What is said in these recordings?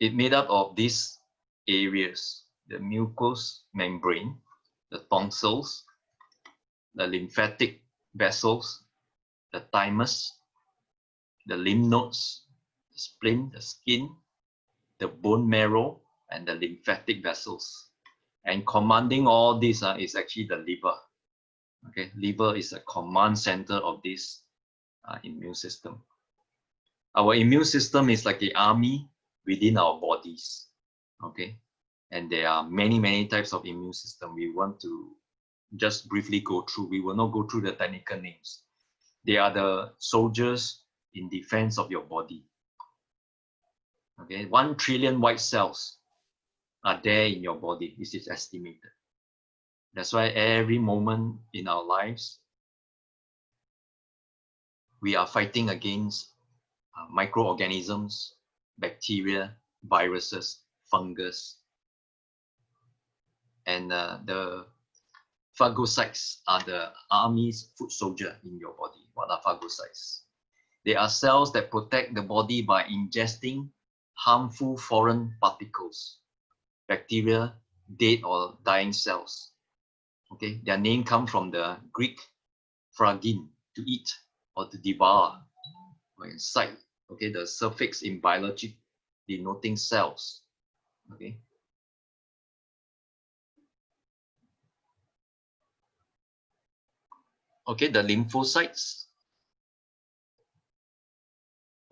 It made up of these areas: the mucous membrane, the tonsils, the lymphatic vessels, the thymus, the lymph nodes, the spleen, the skin, the bone marrow, and the lymphatic vessels. And commanding all this is actually the liver. Okay, liver is a command center of this immune system. Our immune system is like the army within our bodies. Okay, and there are many types of immune system. We want to just briefly go through. We will not go through the technical names. They are the soldiers in defense of your body. Okay, 1 trillion white cells are there in your body. This is estimated. That's why every moment in our lives, we are fighting against microorganisms, bacteria, viruses, fungus. And the phagocytes are the army's foot soldier in your body. What are phagocytes? They are cells that protect the body by ingesting harmful foreign particles, bacteria, dead or dying cells. Okay, their name comes from the Greek phragin, to eat or to devour, or incite. Okay, the suffix in biology denoting cells. Okay. Okay, the lymphocytes.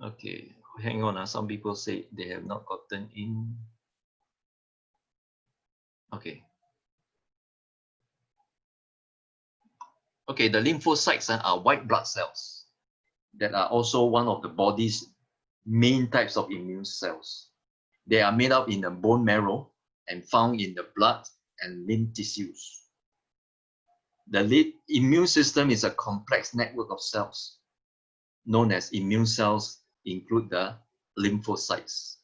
Okay, hang on. Some people say they have not gotten in. Okay. Okay, the lymphocytes are white blood cells that are also one of the body's main types of immune cells. They are made up in the bone marrow and found in the blood and lymph tissues. The immune system is a complex network of cells known as immune cells, include the lymphocytes.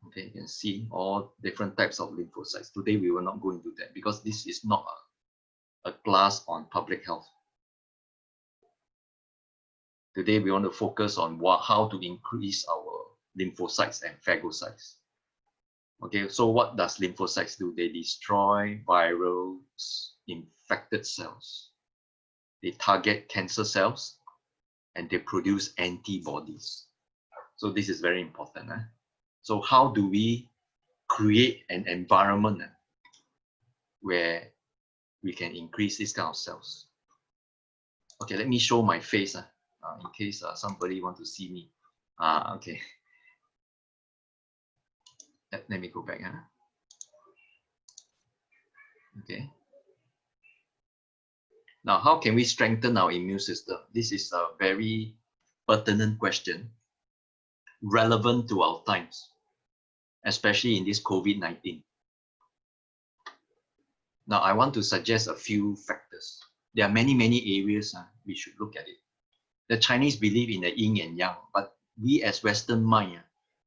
Okay, you can see all different types of lymphocytes. Today we will not go into that because this is not a class on public health. Today we want to focus on how to increase our lymphocytes and phagocytes. Okay, so what does lymphocytes do? They destroy viral infected cells. They target cancer cells and they produce antibodies. So this is very important. So how do we create an environment where we can increase this kind of cells? Okay, let me show my face in case somebody want to see me. Okay. Let me go back. Okay. Now, how can we strengthen our immune system? This is a very pertinent question, relevant to our times, especially in this COVID-19. Now, I want to suggest a few factors. There are many areas we should look at it. The Chinese believe in the yin and yang, but we as Western mind,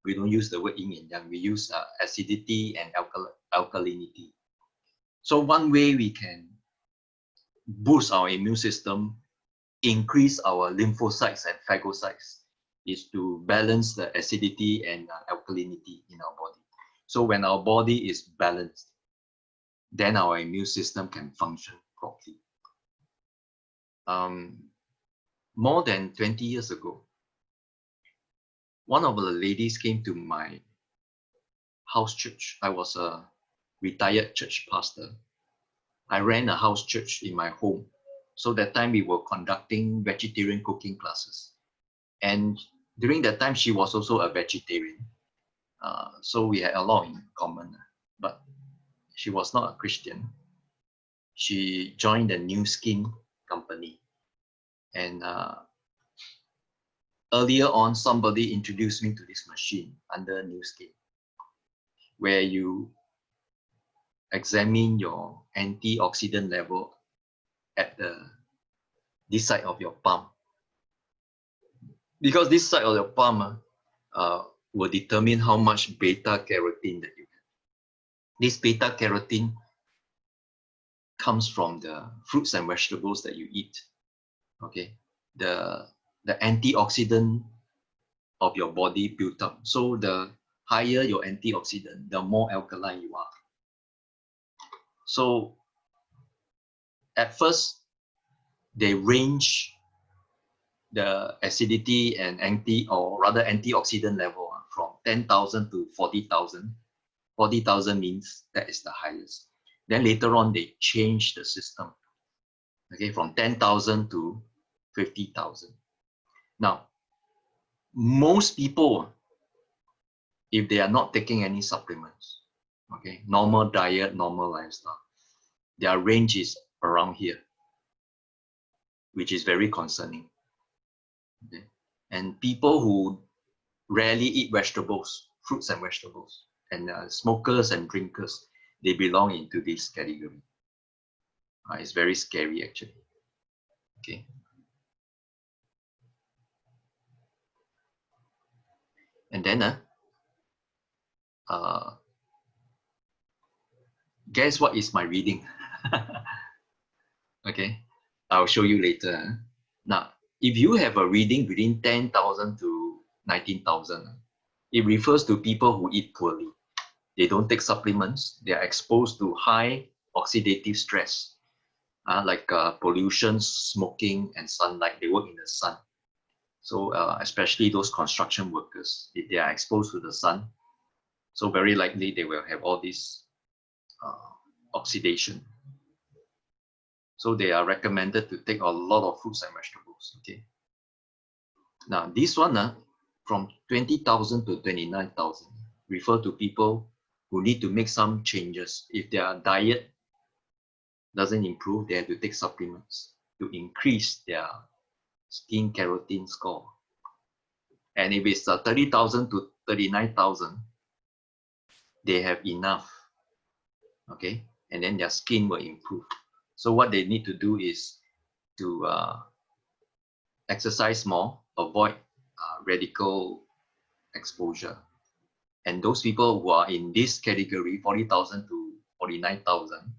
we don't use the word yin and yang. We use acidity and alkalinity. So one way we can boost our immune system, increase our lymphocytes and phagocytes, is to balance the acidity and alkalinity in our body. So when our body is balanced, then our immune system can function properly. More than 20 years ago, one of the ladies came to my house church. I was a retired church pastor. I ran a house church in my home. So that time we were conducting vegetarian cooking classes. And during that time, she was also a vegetarian. So we had a lot in common, but she was not a Christian. She joined the New Skin company. And earlier on, somebody introduced me to this machine under New Skin, where you examine your antioxidant level at this side of your palm. Because this side of your palm will determine how much beta carotene that you have. This beta carotene comes from the fruits and vegetables that you eat. Okay, the antioxidant of your body built up. So the higher your antioxidant, the more alkaline you are. So at first, they range the acidity and antioxidant level from 10,000 to 40,000. 40,000 means that is the highest. Then later on, they change the system, okay, from 10,000 to 50,000. Now, most people, if they are not taking any supplements, okay, normal diet, normal lifestyle, their range is around here, which is very concerning. Okay? And people who rarely eat vegetables, fruits and vegetables, and smokers and drinkers, they belong into this category. It's very scary actually. Okay. And then guess what is my reading? Okay, I'll show you later. Now, if you have a reading between 10,000 to 19,000, it refers to people who eat poorly. They don't take supplements. They are exposed to high oxidative stress, like pollution, smoking, and sunlight. They work in the sun. So especially those construction workers, if they are exposed to the sun, so very likely they will have all this oxidation. So they are recommended to take a lot of fruits and vegetables. Okay. Now this one, from 20,000 to 29,000, refer to people who need to make some changes. If their diet doesn't improve, they have to take supplements to increase their skin keratin score. And if it's 30,000 to 39,000, they have enough. Okay, and then their skin will improve. So what they need to do is to exercise more, avoid radical exposure. And those people who are in this category, 40,000 to 49,000,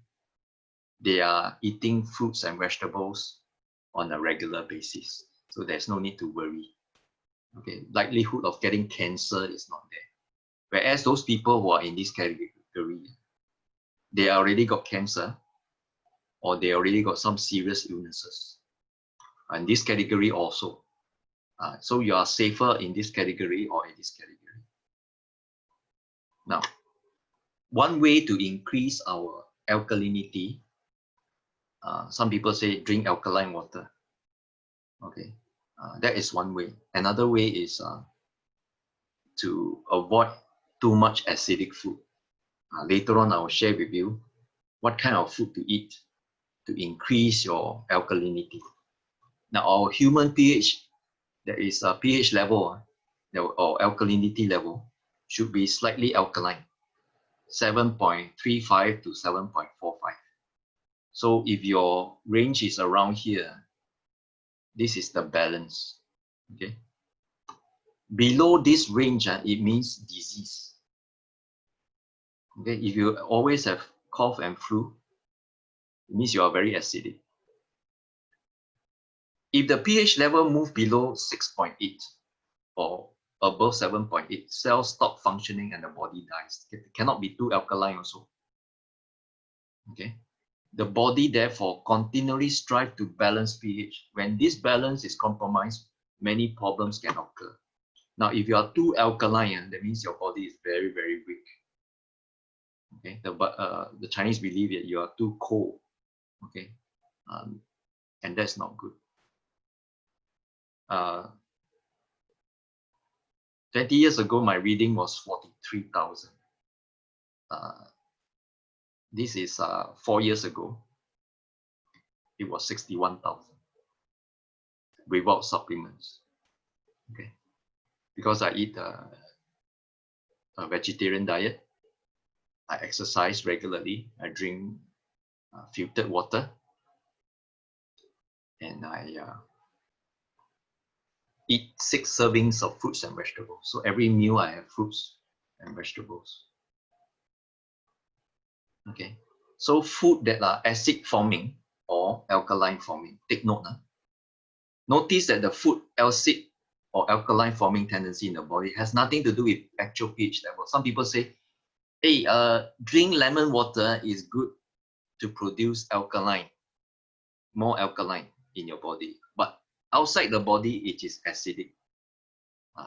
they are eating fruits and vegetables on a regular basis. So there's no need to worry. Okay, likelihood of getting cancer is not there. Whereas those people who are in this category, they already got cancer, or they already got some serious illnesses. And this category also. So you are safer in this category or in this category. Now, one way to increase our alkalinity, some people say drink alkaline water. Okay, that is one way. Another way is to avoid too much acidic food. Later on, I will share with you what kind of food to eat to increase your alkalinity. Now, our human pH, there is a pH level or alkalinity level should be slightly alkaline, 7.35 to 7.45. So if your range is around here, this is the balance. Okay. Below this range, it means disease. Okay, if you always have cough and flu, it means you are very acidic. If the pH level move below 6.8 or above 7.8, cells stop functioning and the body dies. It cannot be too alkaline also. Okay, the body therefore continually strive to balance pH. When this balance is compromised, many problems can occur. Now, if you are too alkaline, that means your body is very, very weak. Okay, the Chinese believe that you are too cold. Okay, and that's not good. 20 years ago, my reading was 43,000. This is 4 years ago. It was 61,000 without supplements. Okay, because I eat a vegetarian diet, I exercise regularly, I drink filtered water, and I eat 6 servings of fruits and vegetables. So every meal I have fruits and vegetables. Okay, so food that are acid forming or alkaline forming, take note. Notice that the food acid or alkaline forming tendency in the body has nothing to do with actual pH level. Some people say, hey, drink lemon water is good to produce more alkaline in your body. But outside the body, it is acidic.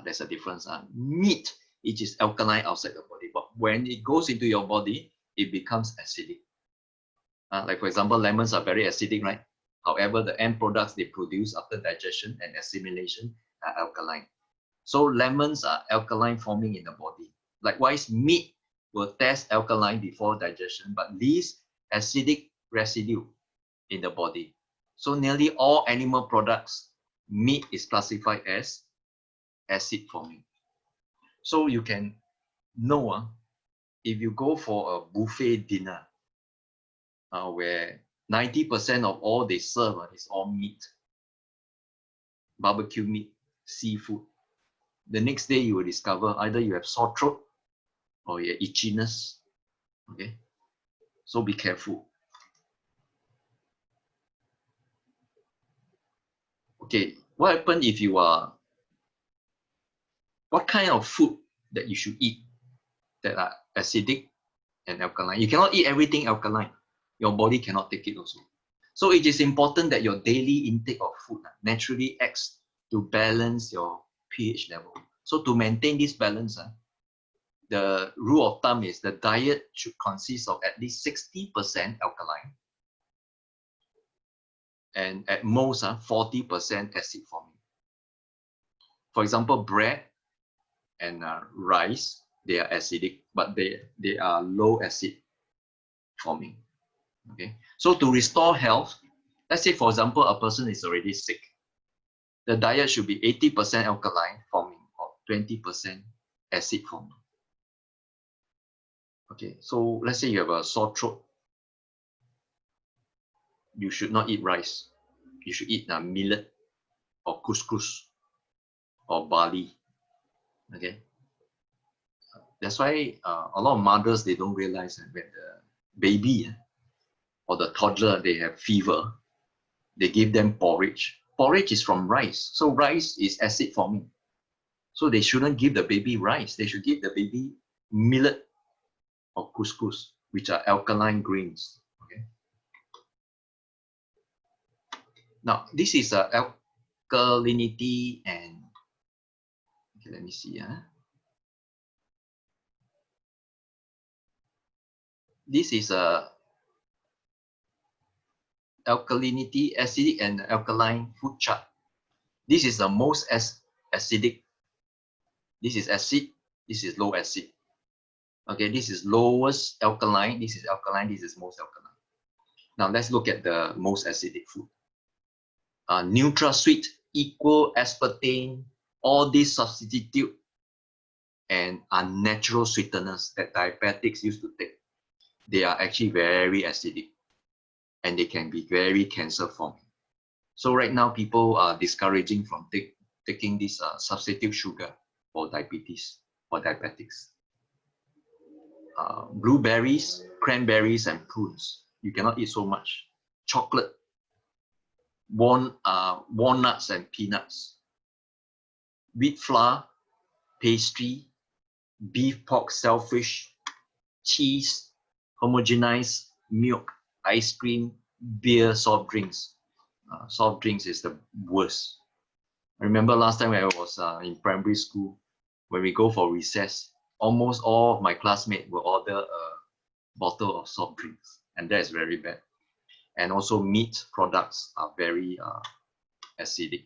There's a difference. Meat, it is alkaline outside the body. But when it goes into your body, it becomes acidic. Like for example, lemons are very acidic, right? However, the end products they produce after digestion and assimilation are alkaline. So lemons are alkaline forming in the body. Likewise, meat will test alkaline before digestion, but leaves acidic residue in the body. So nearly all animal products, meat is classified as acid forming. So you can know if you go for a buffet dinner where 90% of all they serve is all meat, barbecue meat, seafood. The next day you will discover either you have sore throat or you have itchiness. Okay, so be careful. Okay, what happens if you are, what kind of food that you should eat that are acidic and alkaline? You cannot eat everything alkaline. Your body cannot take it also. So it is important that your daily intake of food naturally acts to balance your pH level. So to maintain this balance, the rule of thumb is the diet should consist of at least 60% alkaline and at most 40% acid forming. For example, bread and rice, they are acidic, but they are low acid forming. Okay, so to restore health, let's say for example a person is already sick, the diet should be 80% alkaline forming or 20% acid forming. Okay, so let's say you have a sore throat, you should not eat rice. You should eat millet or couscous or barley. Okay, that's why a lot of mothers, they don't realize that when the baby or the toddler, they have fever, they give them porridge. Porridge is from rice, so rice is acid forming. So they shouldn't give the baby rice. They should give the baby millet or couscous, which are alkaline grains. Okay. Now this is alkalinity and okay, let me see. This is a alkalinity, acidic and alkaline food chart. This is the most acidic. This is acid. This is low acid. Okay, this is lowest alkaline. This is alkaline. This is most alkaline. Now let's look at the most acidic food. Neutral sweet, equal aspartame, all these substitute and unnatural sweeteners that diabetics used to take. They are actually very acidic and they can be very cancer forming. So right now people are discouraging from taking this substitute sugar for diabetes, for diabetics. Blueberries, cranberries, and prunes. You cannot eat so much. Chocolate, walnuts and peanuts. Wheat flour, pastry, beef, pork, shellfish, cheese, homogenized milk, ice cream, beer, soft drinks. Soft drinks is the worst. I remember last time when I was in primary school, when we go for recess, almost all of my classmates will order a bottle of soft drinks, and that is very bad. And also meat products are very acidic.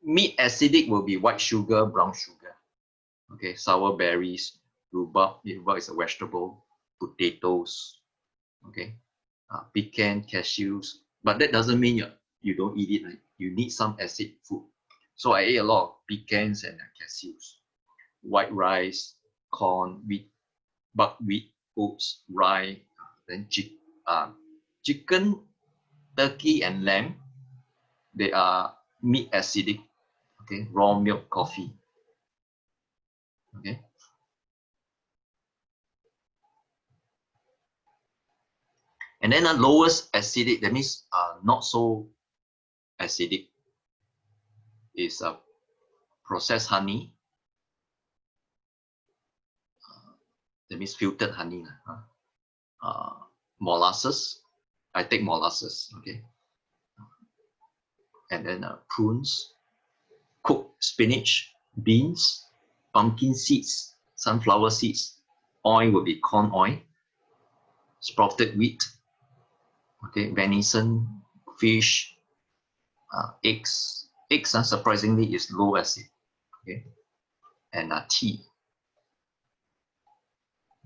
Meat acidic will be white sugar, brown sugar. Okay, sour berries, rhubarb. Rhubarb is a vegetable. Potatoes. Okay, pecan, cashews. But that doesn't mean you don't eat it. Right? You need some acid food. So I ate a lot of pecans and cashews. White rice, corn, wheat, buckwheat, oats, rye, then chicken, turkey, and lamb. They are meat acidic. Okay, raw milk, coffee. Okay. And then the lowest acidic, that means not so acidic. is processed honey. That means filtered honey. Molasses. I take molasses, okay. And then prunes, cooked spinach, beans, pumpkin seeds, sunflower seeds. Oil will be corn oil, sprouted wheat, okay, venison, fish, eggs. Eggs, surprisingly, is low acid, okay, and tea.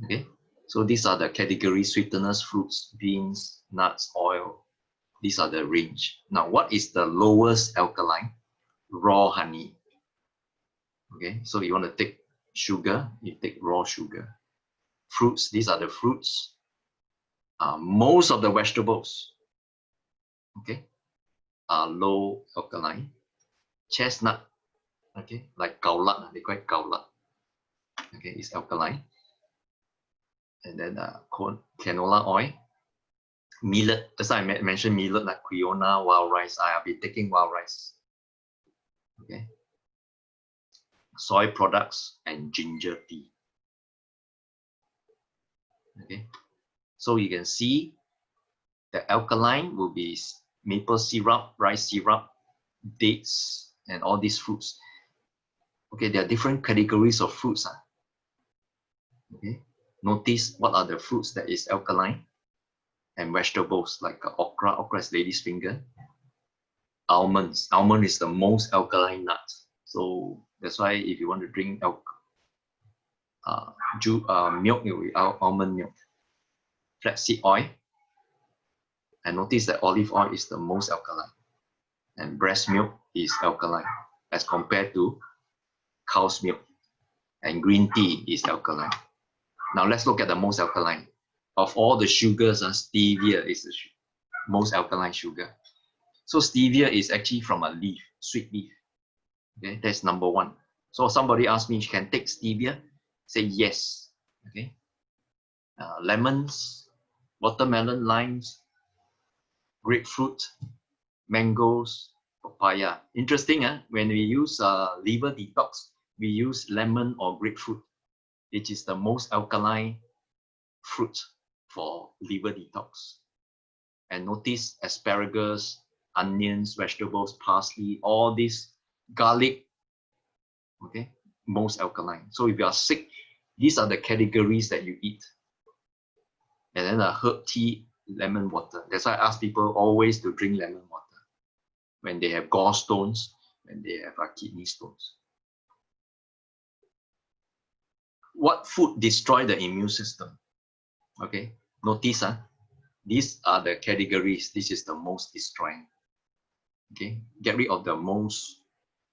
Okay, so these are the categories: sweeteners, fruits, beans, nuts, oil. These are the range. Now, what is the lowest alkaline? Raw honey. Okay, so you want to take sugar, you take raw sugar. Fruits, these are the fruits. Most of the vegetables, okay, are low alkaline. Chestnut, okay, like gaulat, they call it gaulat. Okay, it's alkaline. And then canola oil. Millet, that's why I mentioned millet, like quinoa, wild rice. I have been taking wild rice. Okay. Soy products and ginger tea. Okay. So you can see the alkaline will be maple syrup, rice syrup, dates, and all these fruits. Okay, there are different categories of fruits. Okay. Notice what are the fruits that is alkaline, and vegetables like okra. Okra is lady's finger. Almonds. Almond is the most alkaline nut. So that's why if you want to drink milk, it will be almond milk. Flaxseed oil. And notice that olive oil is the most alkaline. And breast milk is alkaline as compared to cow's milk. And green tea is alkaline. Now let's look at the most alkaline. Of all the sugars, stevia is the most alkaline sugar. So stevia is actually from a leaf, sweet leaf. Okay, that's number one. So somebody asked me, can take stevia? Say yes. Okay. Lemons, watermelon, limes, grapefruit, mangoes, papaya. Interesting, when we use liver detox, we use lemon or grapefruit, which is the most alkaline fruit for liver detox. And notice asparagus, onions, vegetables, parsley, all this, garlic, okay, most alkaline. So if you are sick, these are the categories that you eat. And then herb tea, lemon water. That's why I ask people always to drink lemon water when they have gallstones, when they have kidney stones. What food destroy the immune system? Okay, notice, these are the categories. This is the most destroying. Okay, get rid of the most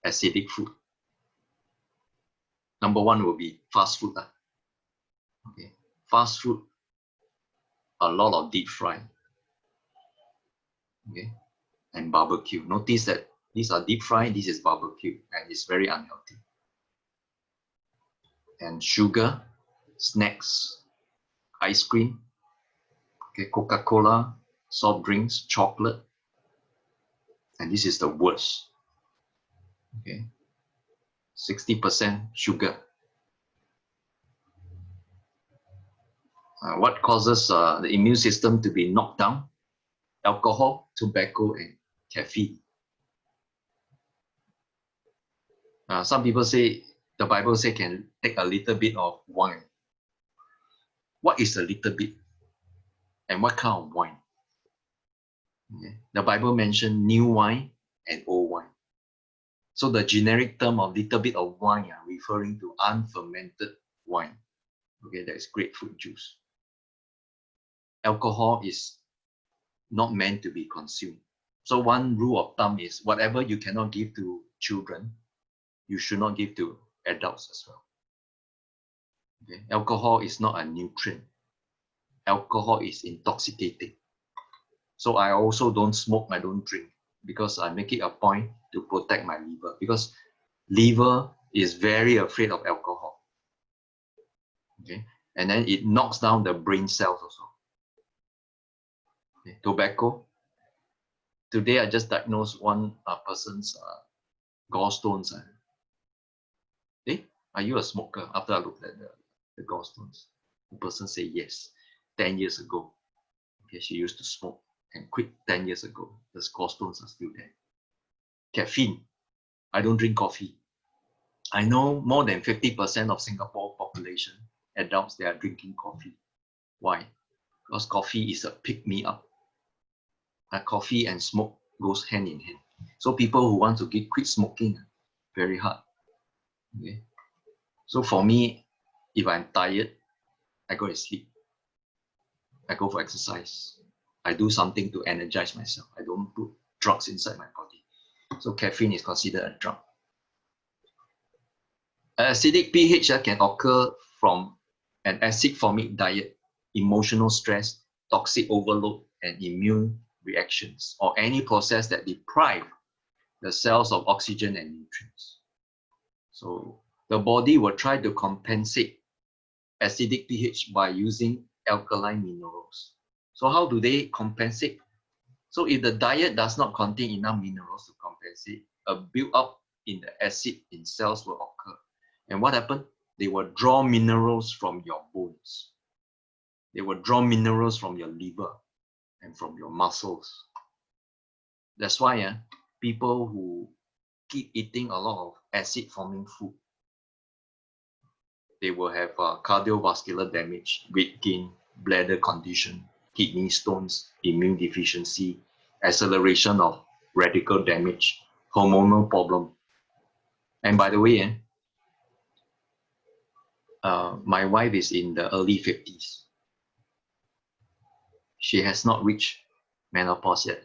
acidic food. Number one will be fast food. Okay, fast food, a lot of deep fry. Okay, and barbecue. Notice that these are deep fry, this is barbecue, and it's very unhealthy. And sugar, snacks, ice cream, okay, Coca-Cola, soft drinks, chocolate, and this is the worst. Okay, 60% sugar. What causes the immune system to be knocked down? Alcohol, tobacco, and caffeine. Some people say, the Bible says can take a little bit of wine. What is a little bit? And what kind of wine? Okay. The Bible mentioned new wine and old wine. So the generic term of little bit of wine are referring to unfermented wine. Okay, that is grapefruit juice. Alcohol is not meant to be consumed. So one rule of thumb is whatever you cannot give to children, you should not give to adults as well. Okay? Alcohol is not a nutrient. Alcohol is intoxicating. So I also don't smoke, I don't drink, because I make it a point to protect my liver, because liver is very afraid of alcohol. Okay, and then it knocks down the brain cells also. Okay. Tobacco. Today I just diagnosed one person's gallstones. Are you a smoker? After I looked at the gallstones, the person said yes. 10 years ago, okay, she used to smoke and quit 10 years ago. The gallstones are still there. Caffeine. I don't drink coffee. I know more than 50% of Singapore population, adults, they are drinking coffee. Why? Because coffee is a pick-me-up. Coffee and smoke goes hand in hand. So people who want to quit smoking, very hard. Okay. So for me, if I'm tired, I go to sleep. I go for exercise. I do something to energize myself. I don't put drugs inside my body. So caffeine is considered a drug. Acidic pH can occur from an acid-formic diet, emotional stress, toxic overload, and immune reactions, or any process that deprive the cells of oxygen and nutrients. So the body will try to compensate acidic pH by using alkaline minerals. So how do they compensate? So if the diet does not contain enough minerals to compensate, a build-up in the acid in cells will occur. And what happened? They will draw minerals from your bones. They will draw minerals from your liver and from your muscles. That's why people who keep eating a lot of acid-forming food, they will have cardiovascular damage, weight gain, bladder condition, kidney stones, immune deficiency, acceleration of radical damage, hormonal problem. And by the way, my wife is in the early 50s. She has not reached menopause yet.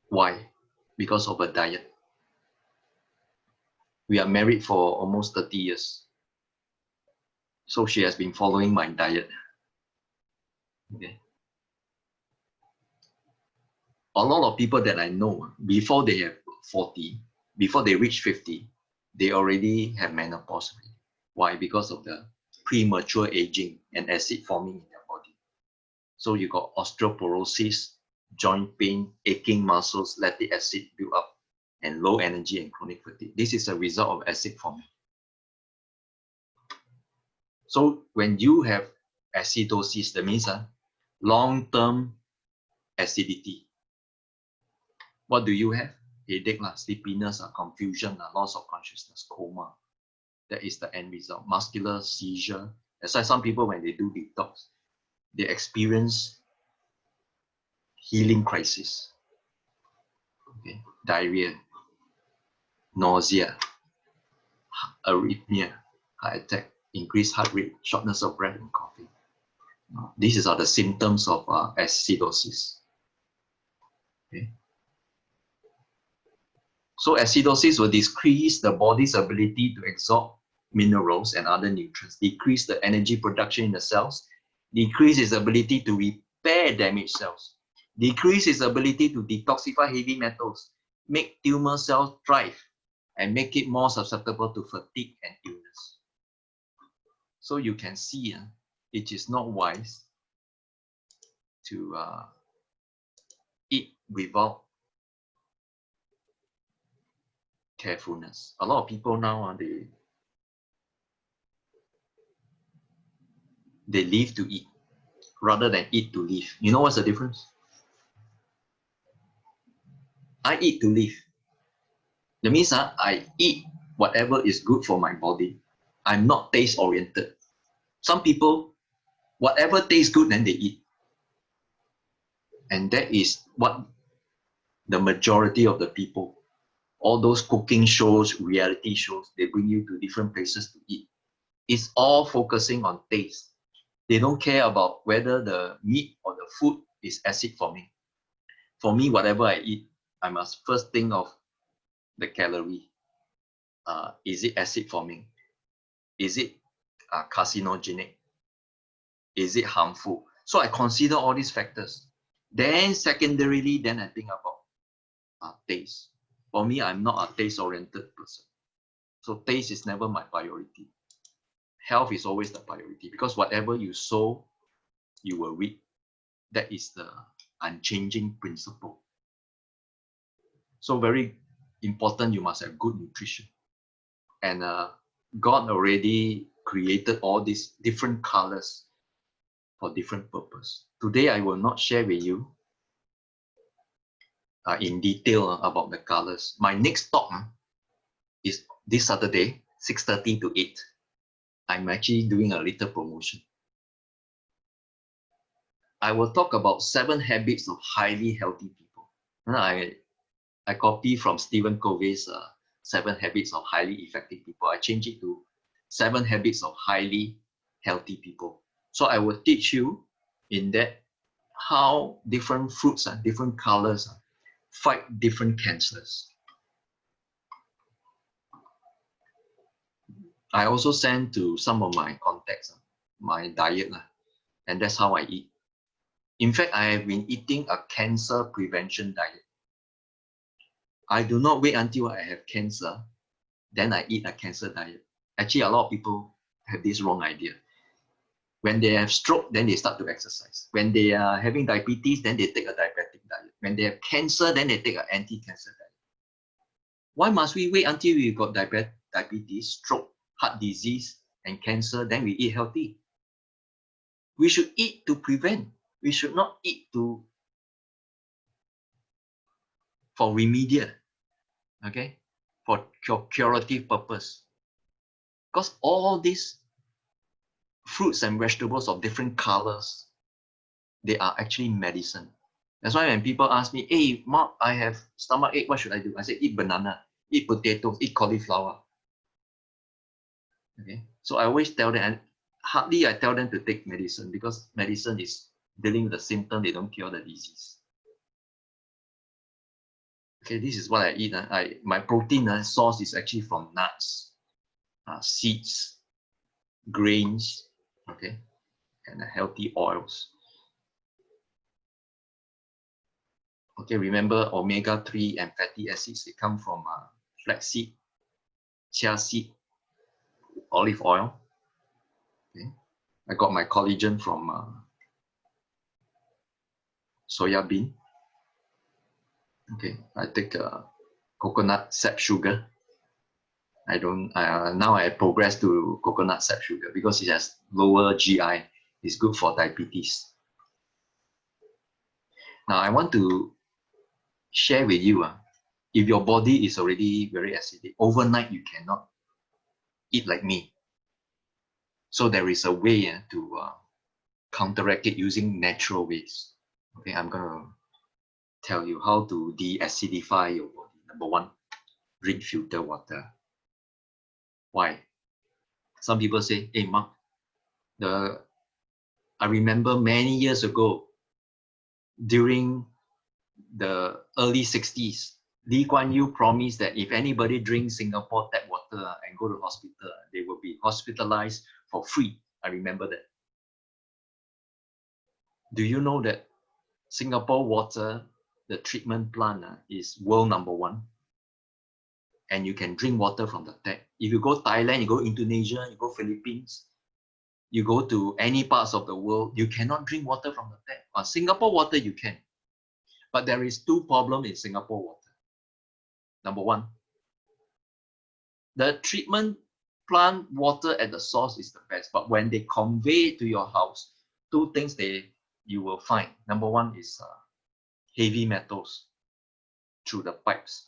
Why? Because of her diet. We are married for almost 30 years. So she has been following my diet. Okay. A lot of people that I know, before they have 40, before they reach 50, they already have menopause. Why? Because of the premature aging and acid forming in their body. So you got osteoporosis, joint pain, aching muscles, lactic acid build up, and low energy and chronic fatigue. This is a result of acid forming. So when you have acidosis, that means long-term acidity. What do you have? Headache, sleepiness, confusion, loss of consciousness, coma. That is the end result. Muscular seizure. That's why some people, when they do detox, they experience healing crisis. Okay. Diarrhea, nausea, arrhythmia, heart attack, increased heart rate, shortness of breath, and coughing. These are the symptoms of acidosis. Okay. So acidosis will decrease the body's ability to absorb minerals and other nutrients, decrease the energy production in the cells, decrease its ability to repair damaged cells, decrease its ability to detoxify heavy metals, make tumor cells thrive, and make it more susceptible to fatigue and illness. So you can see it is not wise to eat without carefulness. A lot of people now, they live to eat rather than eat to live. You know what's the difference? I eat to live. That means I eat whatever is good for my body. I'm not taste oriented. Some people, whatever tastes good, then they eat. And that is what the majority of the people, all those cooking shows, reality shows, they bring you to different places to eat. It's all focusing on taste. They don't care about whether the meat or the food is acid forming. For me, whatever I eat, I must first think of the calorie. Is it acid forming? Is it carcinogenic? Is it harmful? So I consider all these factors. Then secondarily, then I think about taste. For me, I'm not a taste-oriented person. So taste is never my priority. Health is always the priority because whatever you sow, you will reap. That is the unchanging principle. So very important, you must have good nutrition. And God already created all these different colors for different purpose. Today, I will not share with you in detail about the colors. My next talk is this Saturday, 6:30 to 8. I'm actually doing a little promotion. I will talk about 7 habits of highly healthy people. I copy from Stephen Covey's 7 habits of highly effective people. I change it to 7 habits of highly healthy people. So I will teach you in that how different fruits and different colors fight different cancers. I also send to some of my contacts my diet, and that's how I eat. In fact, I have been eating a cancer prevention diet. I do not wait until I have cancer, then I eat a cancer diet. Actually, a lot of people have this wrong idea. When they have stroke, then they start to exercise. When they are having diabetes, then they take a diabetic diet. When they have cancer, then they take an anti-cancer diet. Why must we wait until we got diabetes, stroke, heart disease, and cancer, then we eat healthy? We should eat to prevent. We should not eat for remedial, okay, for curative purpose. Because all these fruits and vegetables of different colors, they are actually medicine. That's why when people ask me, hey, Mark, I have stomach ache, what should I do? I say, eat banana, eat potatoes, eat cauliflower. Okay, so I always tell them, and hardly I tell them to take medicine because medicine is dealing with the symptom, they don't cure the disease. Okay, this is what I eat. My protein source is actually from nuts, seeds, grains, okay, and healthy oils. Okay, remember omega-3 and fatty acids, they come from flaxseed, chia seed, olive oil. Okay, I got my collagen from soya bean. Okay, I take coconut sap sugar. I don't, now I progress to coconut sap sugar because it has lower GI. It's good for diabetes. Now I want to share with you, if your body is already very acidic, overnight you cannot eat like me. So there is a way to counteract it using natural ways. Okay, I'm gonna tell you how to de-acidify your body. Number 1, drink filtered water. Why? Some people say, hey Mark, I remember many years ago, during the early 60s, Lee Kuan Yew promised that if anybody drinks Singapore tap water and go to hospital, they will be hospitalized for free. I remember that. Do you know that Singapore water, the treatment plant is world number 1? And you can drink water from the tap. If you go Thailand, you go Indonesia, you go Philippines, you go to any parts of the world, you cannot drink water from the tap. Singapore water, you can. But there is 2 problems in Singapore water. Number 1, the treatment plant water at the source is the best. But when they convey it to your house, 2 things you will find. Number 1 is heavy metals through the pipes,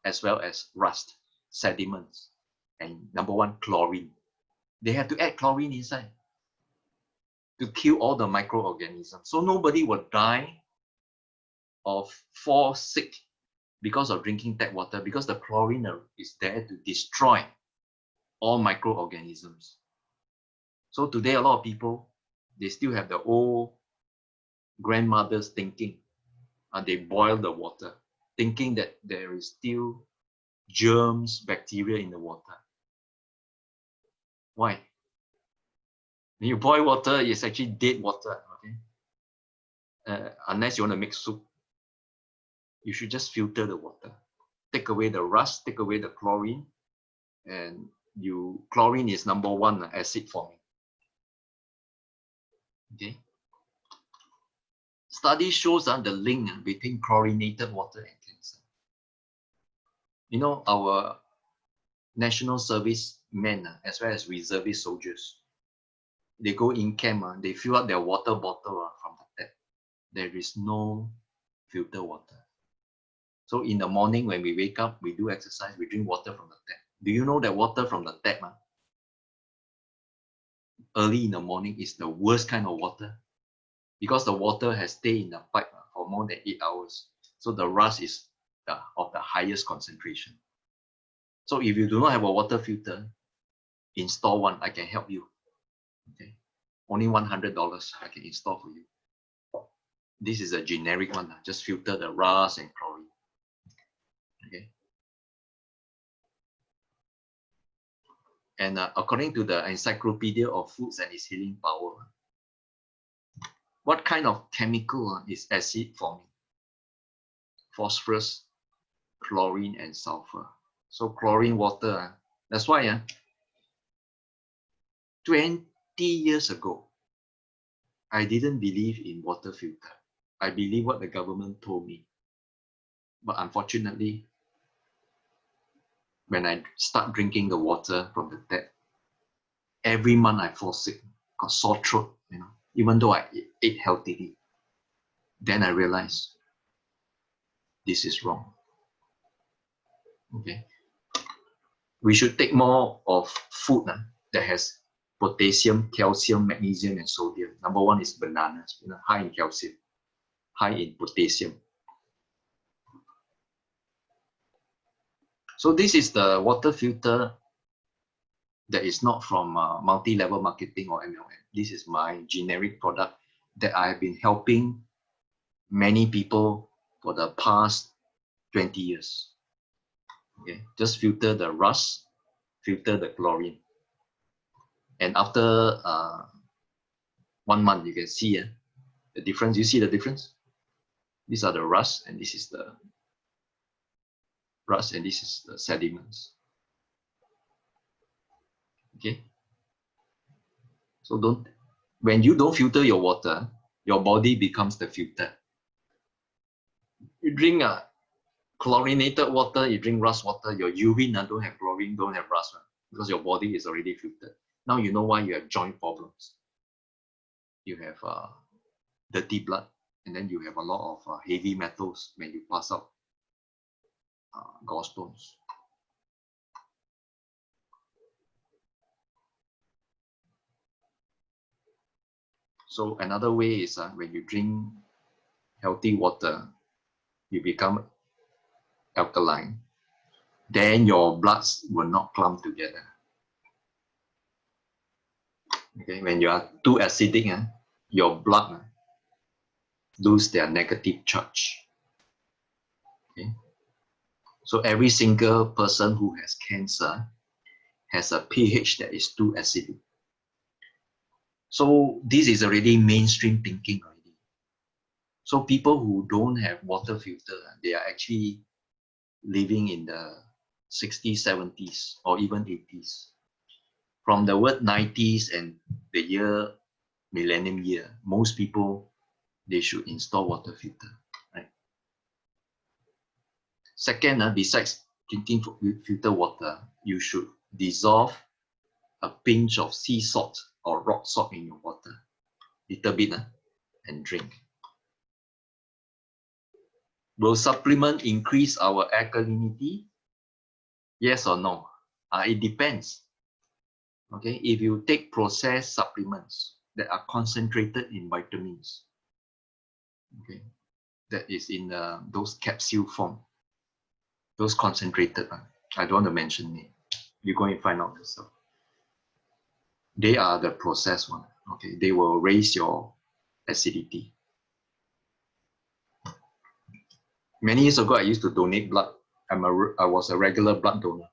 as well as rust, sediments, and number 1, chlorine. They have to add chlorine inside to kill all the microorganisms. So nobody will die or fall sick because of drinking tap water, because the chlorine is there to destroy all microorganisms. So today, a lot of people, they still have the old grandmother's thinking. They boil the water, thinking that there is still germs, bacteria in the water. Why? When you boil water, it's actually dead water, okay? Unless you want to make soup, you should just filter the water. Take away the rust, take away the chlorine, and chlorine is number 1 acid forming. Okay. Study shows the link between chlorinated water and cancer. You know, our national service men, as well as reservist soldiers, they go in camp, they fill up their water bottle from the tap. There is no filter water. So in the morning when we wake up, we do exercise, we drink water from the tap. Do you know that water from the tap, early in the morning, is the worst kind of water? Because the water has stayed in the pipe for more than 8 hours. So the rust is of the highest concentration. So if you do not have a water filter, install one. I can help you. Okay, only $100 I can install for you. This is a generic one. Just filter the rust and chlorine. Okay. And according to the Encyclopedia of Foods and its Healing Power, what kind of chemical is acid forming? Phosphorus, chlorine, and sulfur. So chlorine water. That's why 20 years ago, I didn't believe in water filter. I believe what the government told me. But unfortunately, when I start drinking the water from the tap, every month I fall sick, got sore throat, even though I ate healthily. Then I realized this is wrong. Okay, we should take more of food that has potassium, calcium, magnesium, and sodium. Number one is bananas, high in calcium, high in potassium. So this is the water filter that is not from multi-level marketing or MLM. This is my generic product that I have been helping many people for the past 20 years. Okay, just filter the rust, filter the chlorine. And after 1 month, you can see the difference. You see the difference? These are the rust, and this is the rust, and this is the sediments. Okay. So when you don't filter your water, your body becomes the filter. You drink chlorinated water, you drink rust water, your urine don't have chlorine, don't have rust, because your body is already filtered. Now you know why you have joint problems. You have dirty blood, and then you have a lot of heavy metals when you pass out gallstones. So another way is when you drink healthy water, you become alkaline. Then your bloods will not clump together. Okay, when you are too acidic, your blood lose their negative charge. Okay, so every single person who has cancer has a pH that is too acidic. So this is already mainstream thinking already. So people who don't have water filter, they are actually living in the 60s, 70s, or even 80s. From the word 90s and the year millennium year, most people, they should install water filter, right? Second, besides drinking filter water, you should dissolve a pinch of sea salt or rock salt in your water, little bit, and drink. Will supplement increase our alkalinity? Yes or no? It depends. Okay, if you take processed supplements that are concentrated in vitamins, okay, that is in those capsule form, those concentrated, I don't want to mention it. You go and find out yourself. They are the processed one. Okay, they will raise your acidity. Many years ago, I used to donate blood. I was a regular blood donor.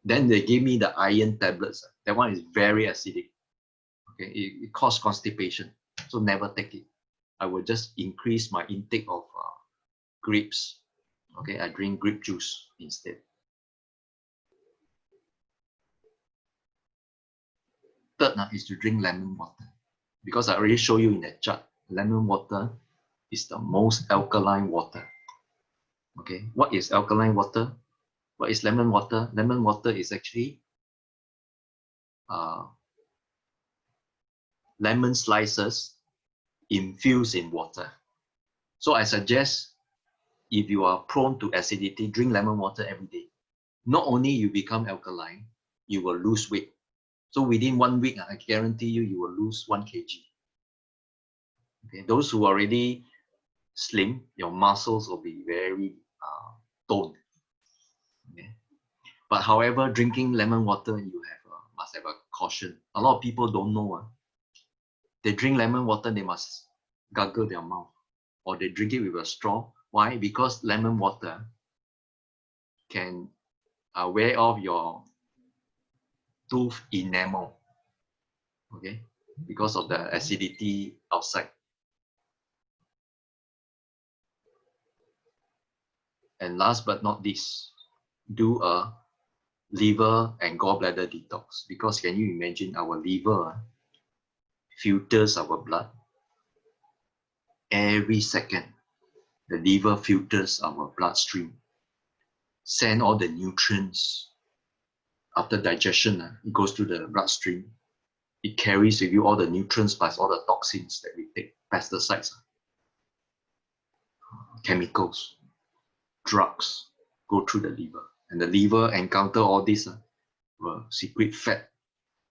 Then they gave me the iron tablets. That one is very acidic. Okay, it causes constipation, so never take it. I will just increase my intake of grapes. Okay, I drink grape juice instead. Third is to drink lemon water, because I already showed you in that chart. Lemon water is the most alkaline water. Okay, what is alkaline water? What is lemon water? Lemon water is actually lemon slices infused in water. So I suggest if you are prone to acidity, drink lemon water every day. Not only you become alkaline, you will lose weight. So within 1 week, I guarantee you, you will lose 1 kg. Okay, those who are already slim, your muscles will be very toned. Okay? But however, drinking lemon water, you must have a caution. A lot of people don't know. They drink lemon water, they must gargle their mouth, or they drink it with a straw. Why? Because lemon water can wear off your tooth enamel. Okay, because of the acidity outside. And last but not least, do a liver and gallbladder detox, because can you imagine our liver filters our blood every second. The liver filters our bloodstream, send all the nutrients after digestion. It goes through the bloodstream. It carries with you all the nutrients plus all the toxins that we take, pesticides, chemicals, drugs go through the liver, and the liver encounter all this will secrete fat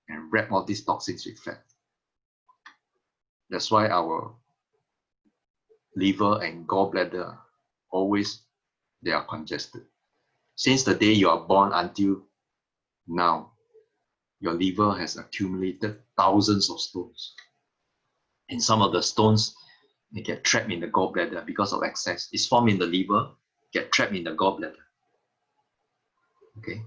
and wrap all these toxins with fat. That's why our liver and gallbladder always they are congested. Since the day you are born until now, your liver has accumulated thousands of stones. And some of the stones they get trapped in the gallbladder because of excess. It's formed in the liver, get trapped in the gallbladder. Okay,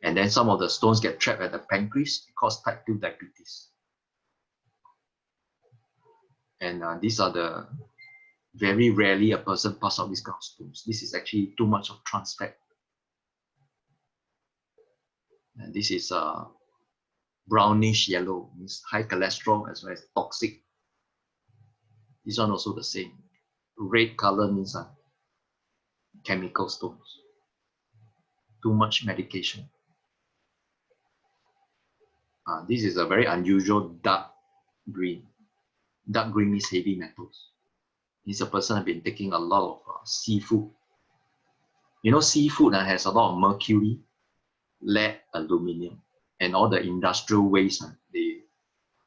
and then some of the stones get trapped at the pancreas, cause type 2 diabetes. And these are the very rarely a person pass out these kind of stones. This is actually too much of trans fat. And this is brownish yellow, means high cholesterol as well as toxic. This one also the same. Red color means chemical stones. Too much medication. This is a very unusual dark green. Dark green means heavy metals. This a person has been taking a lot of seafood. You know, seafood has a lot of mercury, lead, aluminum, and all the industrial waste they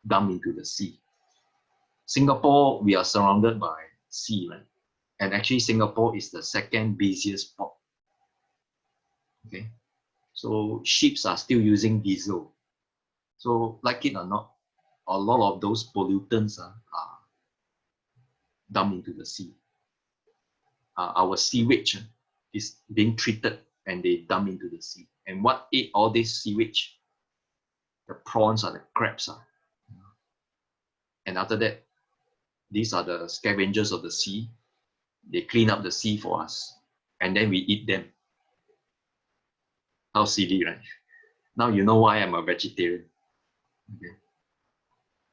dump into the sea. Singapore, we are surrounded by sea, right? And actually, Singapore is the second busiest port. Okay, so ships are still using diesel. So, like it or not, a lot of those pollutants are dumped into the sea. Our sewage is being treated and they dump into the sea. And what ate all this sewage? The prawns or the crabs. And after that, these are the scavengers of the sea. They clean up the sea for us. And then we eat them. How silly, right? Now you know why I'm a vegetarian. Okay.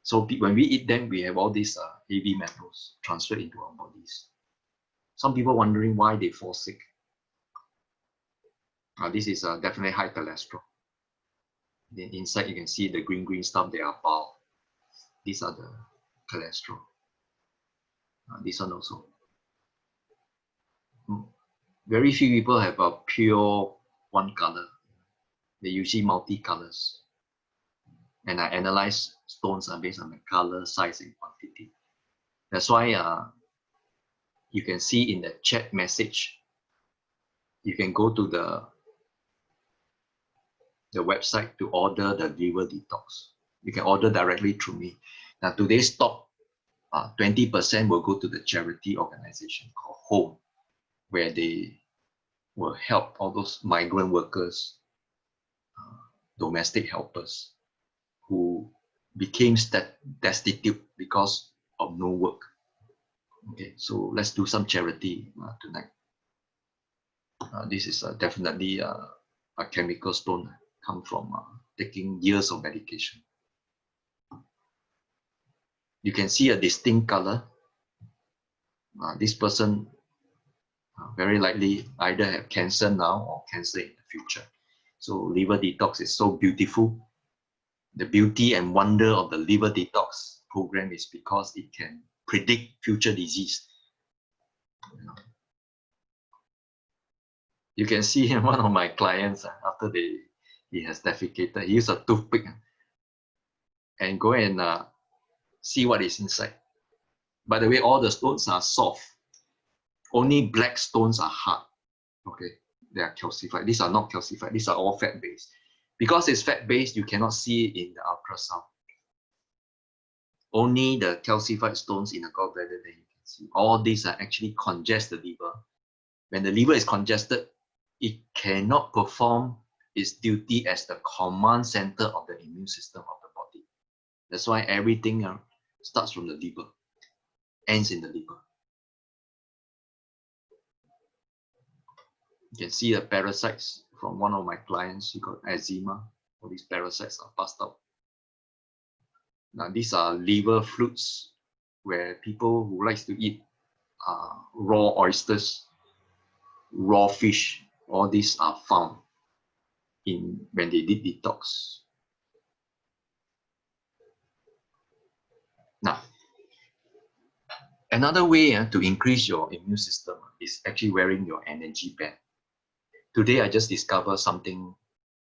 So when we eat them, we have all these heavy metals transferred into our bodies. Some people wondering why they fall sick. This is definitely high cholesterol. Then inside you can see the green stuff, they are bile. These are the cholesterol. This one also. Very few people have a pure one color. They usually multi-colors. And I analyze stones based on the color, size, and quantity. That's why you can see in the chat message, you can go to the website to order the liver detox. You can order directly through me. Now today's talk, 20% will go to the charity organization called Home, where they will help all those migrant workers, domestic helpers who became destitute because of no work. Okay, so let's do some charity tonight. This is definitely a chemical stone come from taking years of medication. You can see a distinct color. This person very likely either have cancer now or cancer in the future. So liver detox is so beautiful. The beauty and wonder of the liver detox program is because it can predict future disease. You can see one of my clients after he has defecated, he used a toothpick and go and see what is inside. By the way, all the stones are soft. Only black stones are hard. Okay, they are calcified. These are not calcified. These are all fat-based. Because it's fat-based, you cannot see it in the ultrasound. Only the calcified stones in the gallbladder that you can see. All these are actually congest the liver. When the liver is congested, it cannot perform its duty as the command center of the immune system of the body. That's why everything starts from the liver, ends in the liver. You can see the parasites from one of my clients. He got eczema. All these parasites are passed out. Now, these are liver flutes where people who likes to eat raw oysters, raw fish, all these are found when they did detox. Now, another way to increase your immune system is actually wearing your energy band. Today, I just discovered something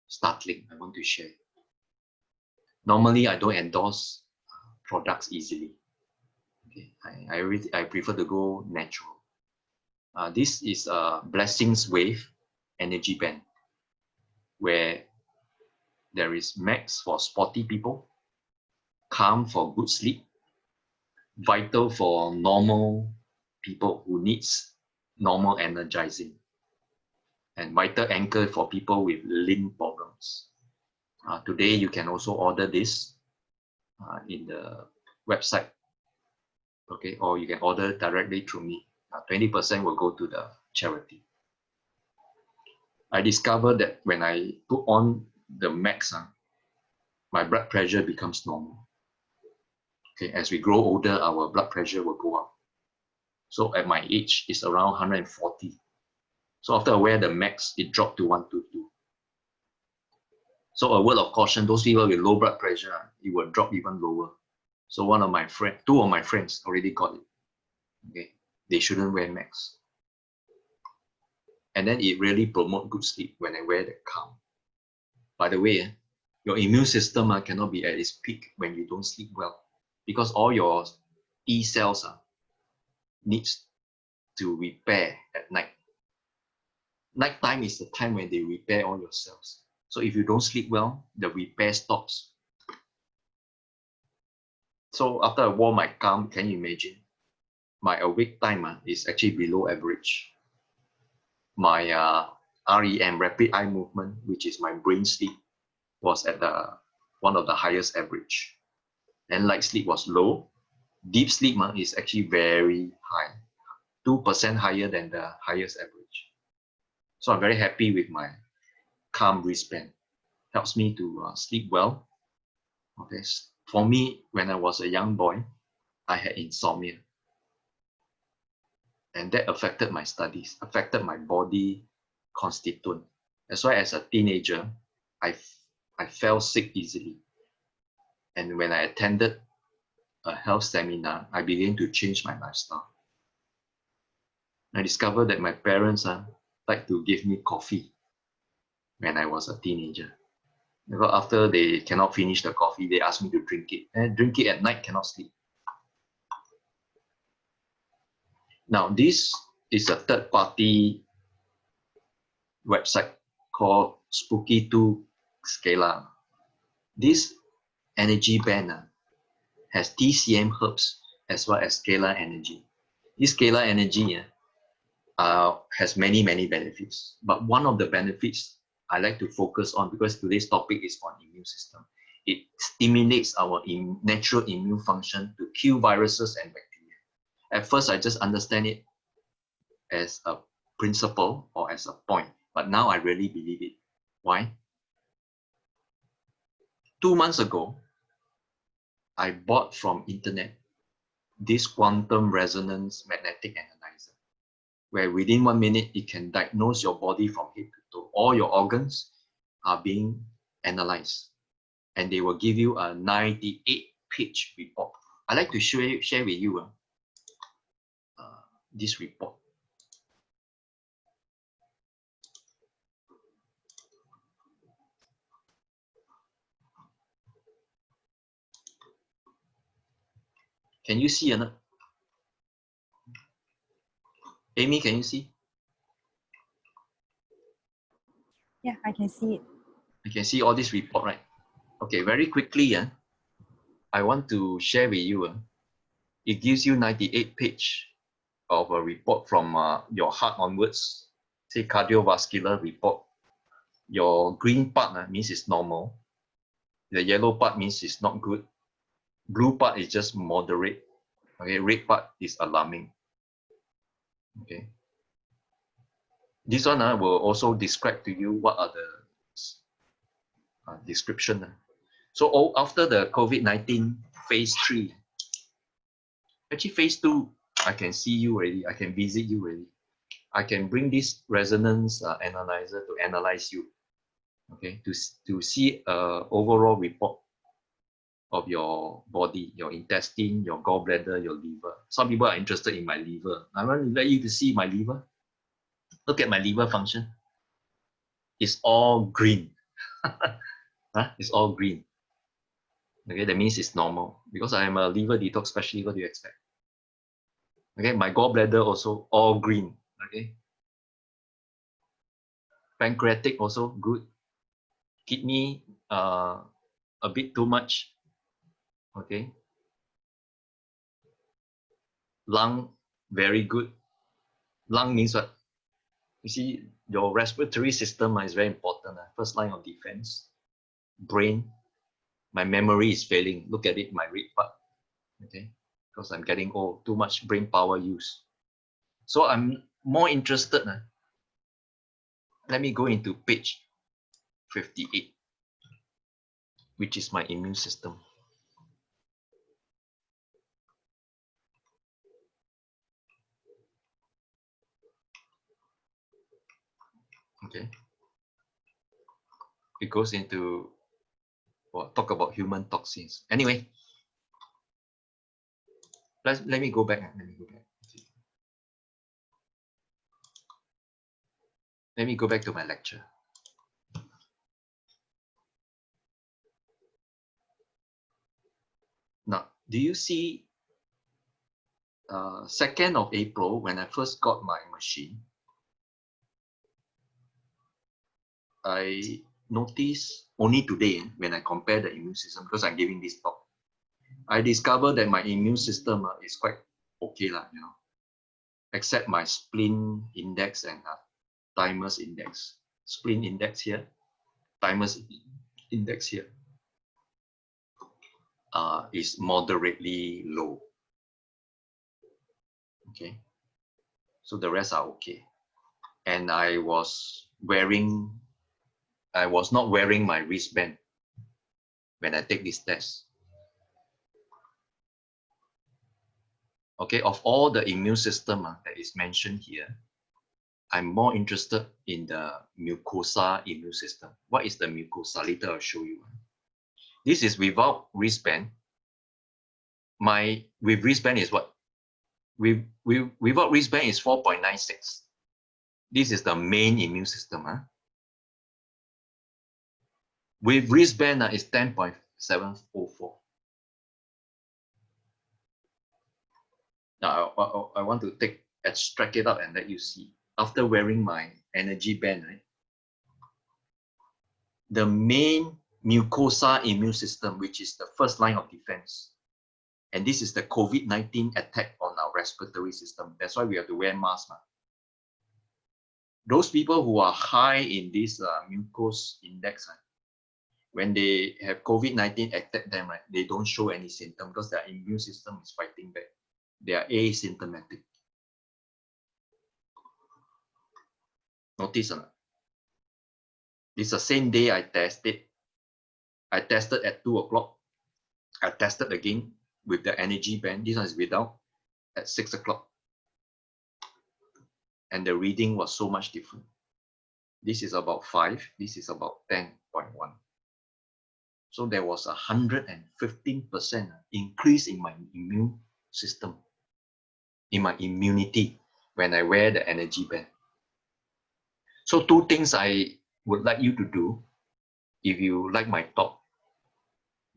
startling I want to share. Normally, I don't endorse products easily. Okay, I prefer to go natural. This is a Blessings Wave energy band where there is max for sporty people, calm for good sleep, vital for normal people who needs normal energizing, and vital anchor for people with limb problems. Today, you can also order this in the website, okay, or you can order directly through me. 20% will go to the charity. I discovered that when I put on the max, my blood pressure becomes normal. Okay, as we grow older, our blood pressure will go up. So at my age, it's around 140. So after I wear the max, it dropped to 122. So a word of caution, those people with low blood pressure, it will drop even lower. So two of my friends already got it. Okay, they shouldn't wear max. And then it really promotes good sleep when I wear the calm. By the way, your immune system cannot be at its peak when you don't sleep well, because all your T cells needs to repair at night. Nighttime is the time when they repair all your cells. So if you don't sleep well, the repair stops. So after I wore my calm, can you imagine? My awake time is actually below average. My REM, rapid eye movement, which is my brain sleep, was at one of the highest average. And light sleep was low. Deep sleep is actually very high, 2% higher than the highest average. So I'm very happy with my calm wristband. Helps me to sleep well. Okay, for me, when I was a young boy, I had insomnia. And that affected my studies, affected my body constituent. That's why as a teenager, I fell sick easily. And when I attended a health seminar, I began to change my lifestyle. I discovered that my parents like to give me coffee when I was a teenager. Because after they cannot finish the coffee, they ask me to drink it. And drink it at night, cannot sleep. Now, this is a third-party website called Spooky2 Scalar. This energy band has TCM herbs as well as scalar energy. This scalar energy has many benefits. But one of the benefits I like to focus on, because today's topic is on immune system, it stimulates our natural immune function to kill viruses and bacteria. At first, I just understand it as a principle or as a point, but now I really believe it. Why? 2 months ago, I bought from internet this quantum resonance magnetic analyzer. where within 1 minute, it can diagnose your body from head to toe. All your organs are being analyzed, and they will give you a 98-page report. I'd like to share with you this report. Can you see or not? Amy, can you see? Yeah, I can see it. You can see all this report, right? Okay, very quickly, I want to share with you. It gives you 98-page of a report from your heart onwards, say cardiovascular report. Your green part means it's normal. The yellow part means it's not good. Blue part is just moderate. Okay, red part is alarming. Okay. This one will also describe to you what are the description. So after the COVID-19 phase 3, actually phase 2, I can see you already. I can visit you already. I can bring this resonance analyzer to analyze you. Okay, to see overall report of your body, your intestine, your gallbladder, your liver. Some people are interested in my liver. I want to let you to see my liver. Look at my liver function. It's all green. It's all green. Okay, that means it's normal. Because I am a liver detox specialist, what do you expect? Okay, my gallbladder also all green. Okay. Pancreatic also good. Kidney a bit too much. Okay. Lung very good. Lung means what? You see, your respiratory system is very important. First line of defense. Brain. My memory is failing. Look at it, my red part. Okay, because I'm getting old. Too much brain power use. So I'm more interested. Let me go into page 58, which is my immune system. Okay. It goes into talk about human toxins. Anyway, let me go back. Let me go back. Let me go back to my lecture. Now, do you see 2nd of April when I first got my machine? I noticed only today when I compare the immune system, because I'm giving this talk, I discovered that my immune system is quite okay, except my spleen index and thymus index. Spleen index here, thymus index here is moderately low. Okay, so the rest are okay. And I was not wearing my wristband when I take this test. Okay, of all the immune system that is mentioned here, I'm more interested in the mucosa immune system. What is the mucosa? Later I'll show you. This is without wristband. With wristband is what? Without wristband is 4.96. This is the main immune system. With wristband is 10.704. Now I want to extract it out and let you see. After wearing my energy band, right? The main mucosa immune system, which is the first line of defense, and this is the COVID-19 attack on our respiratory system. That's why we have to wear masks. Those people who are high in this mucus index, when they have COVID-19 attack them, right, they don't show any symptom because their immune system is fighting back. They are asymptomatic. Notice or not? This is the same day I tested. I tested at 2 o'clock. I tested again with the energy band. This one is without at 6 o'clock. and the reading was so much different. This is about 5, this is about 10.1. So there was 115% increase in my immune system, in my immunity when I wear the energy band. So 2 things I would like you to do if you like my talk.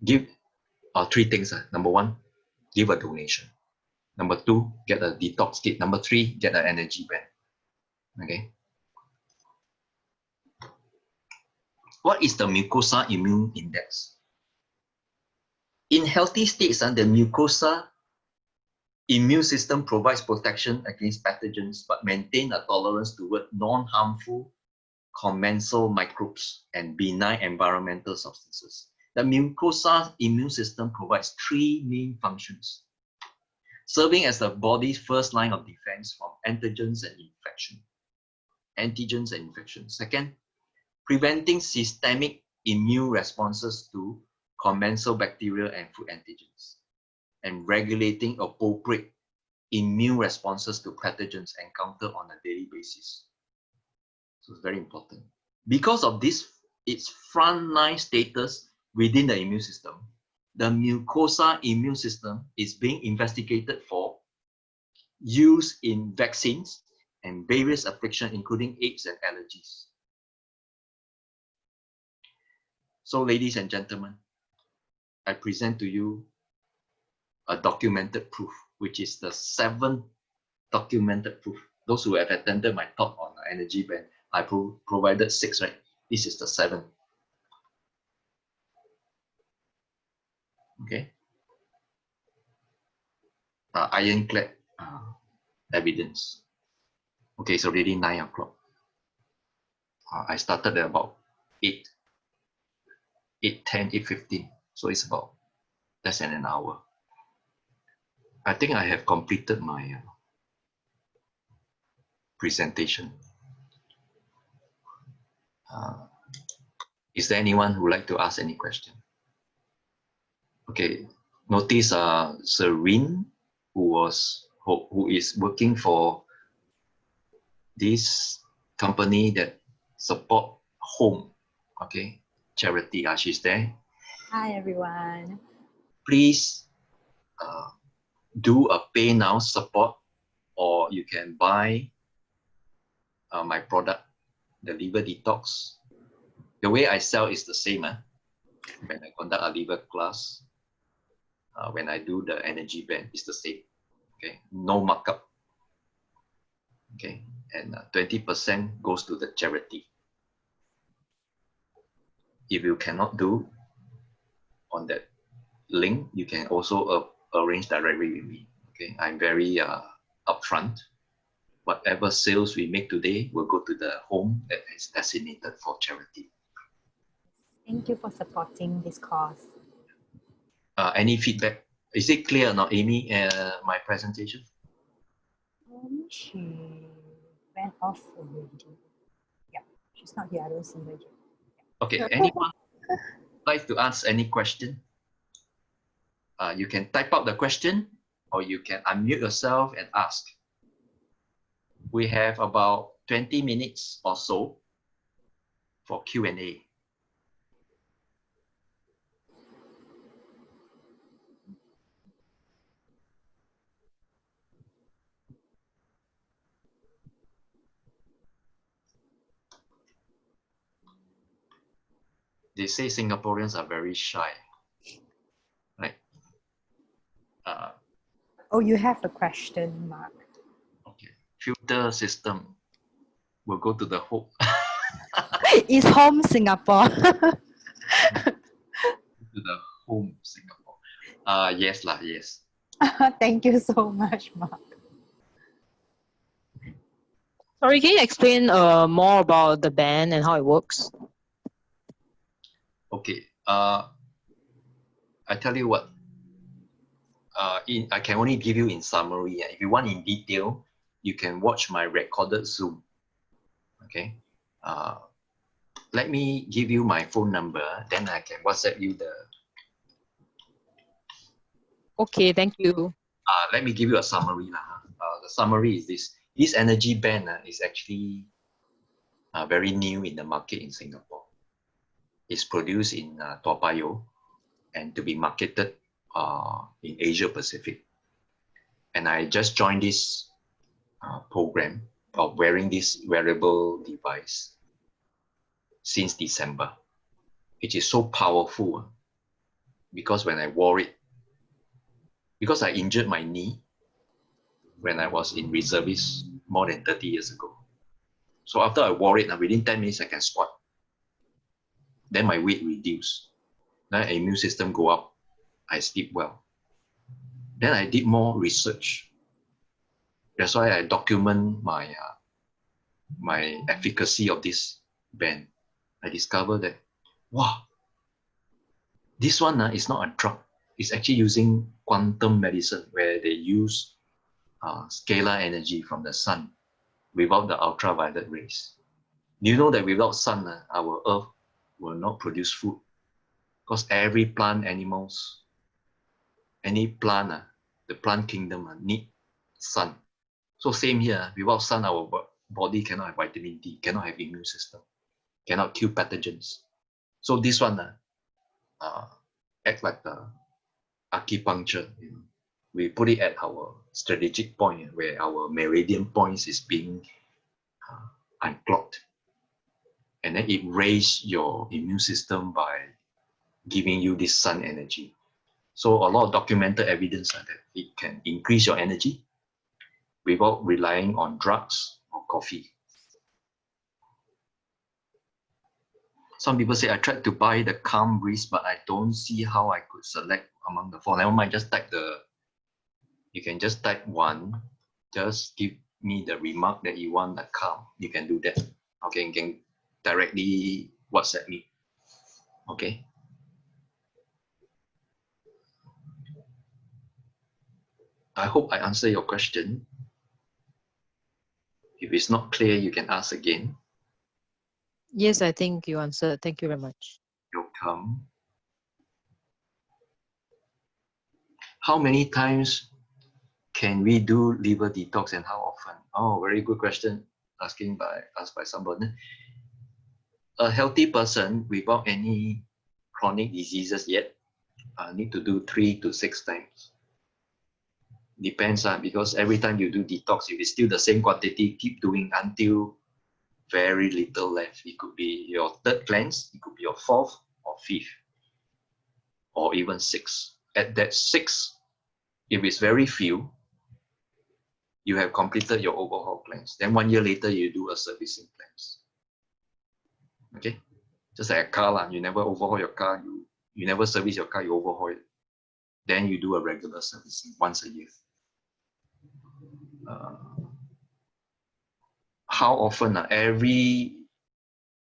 Give 3 things. Number 1, give a donation. Number 2, get a detox kit. Number 3, get an energy band. Okay. What is the mucosa immune index? In healthy states, the mucosa immune system provides protection against pathogens but maintain a tolerance toward non-harmful commensal microbes and benign environmental substances. The mucosa immune system provides 3 main functions, serving as the body's first line of defense from antigens and infection. Second, preventing systemic immune responses to commensal bacteria and food antigens, and regulating appropriate immune responses to pathogens encountered on a daily basis. So it's very important. Because of this, its frontline status within the immune system, the mucosa immune system is being investigated for use in vaccines and various afflictions, including AIDS and allergies. So, ladies and gentlemen, I present to you a documented proof, which is the 7th documented proof. Those who have attended my talk on energy band, I provided 6, right? This is the 7th. Okay. Ironclad evidence. Okay, it's already 9 o'clock. I started at about 8:10, 8:15. So it's about less than an hour. I think I have completed my presentation. Is there anyone who would like to ask any question? Okay, notice Serene, who is working for this company that support home, okay, charity. She's there. Hi, everyone. Please do a pay now support, or you can buy my product, the liver detox. The way I sell is the same. When I conduct a liver class, when I do the energy band, it's the same. Okay, no markup. Okay, and 20% goes to the charity. If you cannot do on that link, you can also arrange directly with me. Okay, I'm very upfront. Whatever sales we make today will go to the home that is designated for charity. Thank you for supporting this cause. Any feedback? Is it clear or not, Amy, my presentation? She went off already. Yeah, she's not here. I don't see her yet. Okay, anyone like to ask any question? You can type out the question, or you can unmute yourself and ask. We have about 20 minutes or so for Q&A. They say Singaporeans are very shy, right? Oh, you have a question, Mark. Okay, filter system will go to the home. It's home Singapore. To the home Singapore. Yes lah, yes. Thank you so much, Mark. Sorry, can you explain more about the band and how it works? Okay. I tell you what. I can only give you in summary. If you want in detail, you can watch my recorded Zoom. Okay. Let me give you my phone number, then I can WhatsApp you the. Okay, thank you. Let me give you a summary. The summary is this. This energy band is actually very new in the market in Singapore. It's produced in Toa Payoh and to be marketed in Asia Pacific. And I just joined this program of wearing this wearable device since December. It is so powerful because when I wore it, because I injured my knee when I was in reservice more than 30 years ago. So after I wore it, within 10 minutes I can squat. Then my weight reduced. Then immune system go up. I sleep well. Then I did more research. That's why I document my efficacy of this band. I discovered that, wow, this one is not a drug. It's actually using quantum medicine where they use scalar energy from the sun without the ultraviolet rays. Do you know that without sun, our earth will not produce food? Because every plant, animals, any plant, the plant kingdom need sun. So same here, without sun, our body cannot have vitamin D, cannot have immune system, cannot kill pathogens. So this one act like the acupuncture. We put it at our strategic point where our meridian points is being unclogged. And then it raises your immune system by giving you this sun energy. So a lot of documented evidence that it can increase your energy without relying on drugs or coffee. Some people say, I tried to buy the Calm Breeze, but I don't see how I could select among the four. Never mind, just type you can just type one, just give me the remark that you want the Calm. You can do that. Okay, you can directly WhatsApp me. Okay. I hope I answer your question. If it's not clear, you can ask again. Yes, I think you answered. Thank you very much. You're welcome. How many times can we do liver detox and how often? Oh, very good question asked by somebody. A healthy person without any chronic diseases yet need to do 3 to 6 times. Depends because every time you do detox, if it's still the same quantity, keep doing until very little left. It could be your third cleanse, it could be your fourth or fifth, or even 6. At that 6, if it's very few, you have completed your overhaul cleanse. Then 1 year later, you do a servicing cleanse. Okay, just like a car, you never overhaul your car, you never service your car, you overhaul it. Then you do a regular servicing once a year. How often?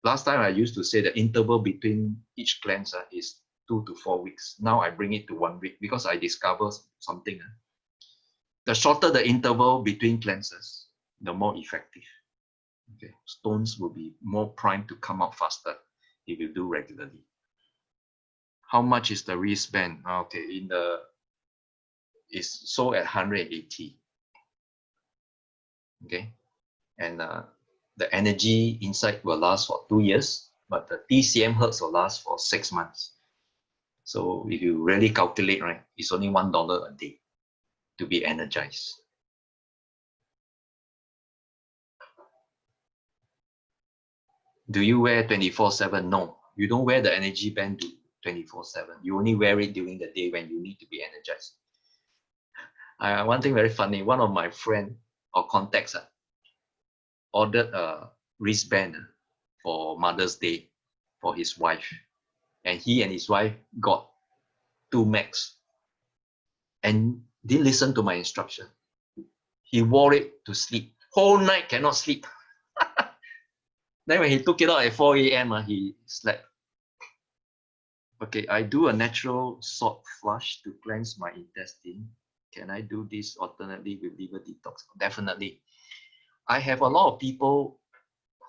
Last time I used to say the interval between each cleanse is 2 to 4 weeks. Now I bring it to 1 week because I discovered something. The shorter the interval between cleanses, the more effective. Okay, stones will be more primed to come out faster if you do regularly. How much is the wristband? Okay, it's sold at 180. Okay, and the energy inside will last for 2 years, but the TCM hertz will last for 6 months. So if you really calculate, right, it's only $1 a day to be energized. Do you wear 24/7? No, you don't wear the energy band 24/7. You only wear it during the day when you need to be energized. One thing very funny, one of my friend or contacts ordered a wristband for Mother's Day for his wife. And he and his wife got 2 max and didn't listen to my instruction. He wore it to sleep. Whole night cannot sleep. Then when he took it out at 4 a.m., he slept. Okay, I do a natural salt flush to cleanse my intestine. Can I do this alternately with liver detox? Definitely. I have a lot of people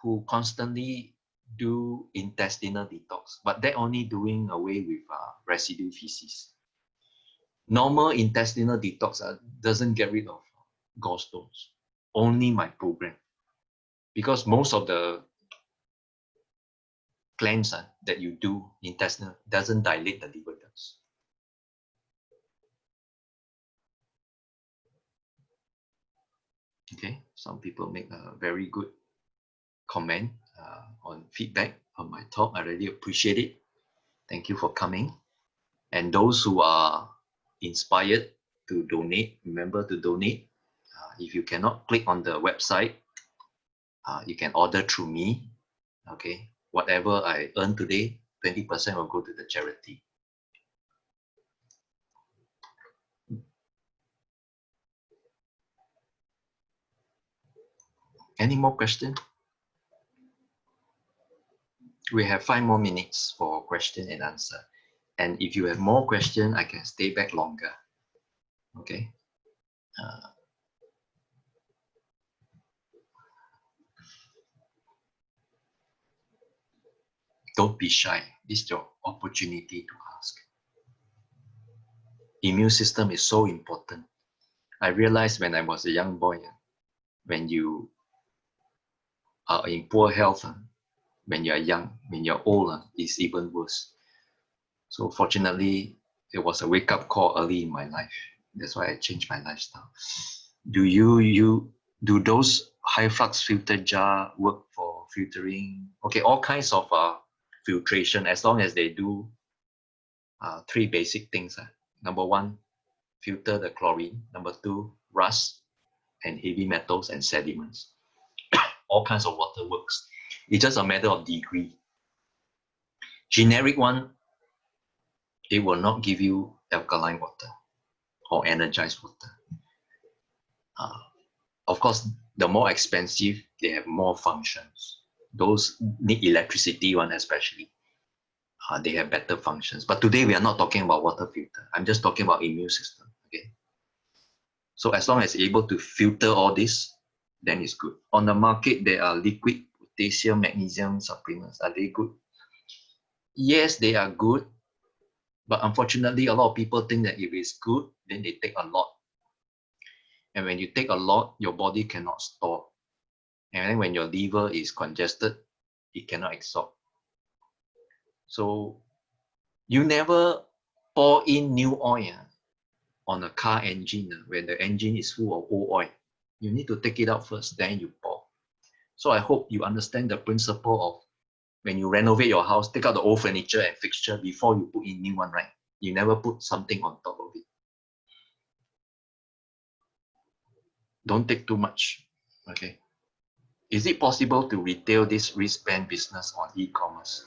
who constantly do intestinal detox, but they're only doing away with residue feces. Normal intestinal detox doesn't get rid of gallstones only my program, because most of the cleanse that you do intestinal doesn't dilate the liver ducts. Okay, some people make a very good comment on feedback on my talk. I really appreciate it. Thank you for coming. And those who are inspired to donate, remember to donate. If you cannot click on the website, you can order through me. Okay, whatever I earn today, 20% will go to the charity. Any more questions? We have 5 more minutes for question and answer. And if you have more questions, I can stay back longer. Okay. Don't be shy. This is your opportunity to ask. Immune system is so important. I realized when I was a young boy, when you are in poor health, when you're young, when you're old, it's even worse. So fortunately, it was a wake-up call early in my life. That's why I changed my lifestyle. Do those high flux filter jar work for filtering? Okay, all kinds of filtration, as long as they do 3 basic things. Number 1, filter the chlorine. Number 2, rust and heavy metals and sediments. All kinds of water works. It's just a matter of degree. Generic one, it will not give you alkaline water or energized water. Of course, the more expensive, they have more functions. Those need electricity one especially. They have better functions. But today we are not talking about water filter. I'm just talking about immune system. Okay. So as long as you're able to filter all this, then it's good. On the market, there are liquid potassium, magnesium supplements. Are they good? Yes, they are good. But unfortunately, a lot of people think that if it's good, then they take a lot. And when you take a lot, your body cannot store. And then when your liver is congested, it cannot absorb. So you never pour in new oil on a car engine when the engine is full of old oil. You need to take it out first, then you pour. So I hope you understand the principle of when you renovate your house, take out the old furniture and fixture before you put in new one, right? You never put something on top of it. Don't take too much, okay? Is it possible to retail this wristband business on e-commerce?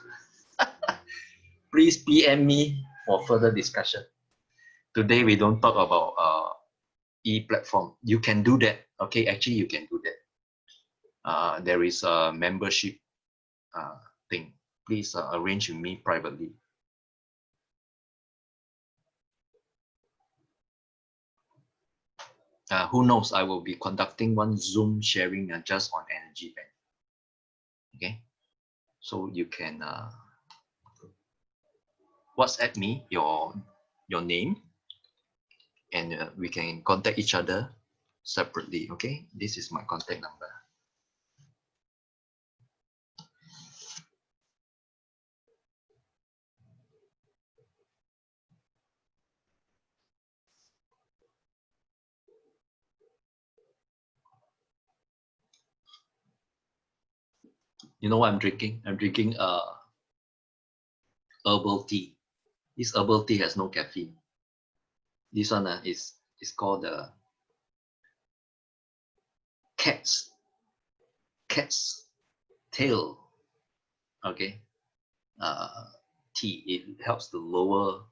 Please PM me for further discussion. Today, we don't talk about e-platform. You can do that, okay? Actually, you can do that. There is a membership thing. Please arrange with me privately. Who knows, I will be conducting one Zoom sharing just on energy bank. Okay, so you can WhatsApp me your name, and we can contact each other separately. Okay, this is my contact number. You know what I'm drinking? I'm drinking herbal tea. This herbal tea has no caffeine. This one is called the cat's tail. Okay, tea. It helps to lower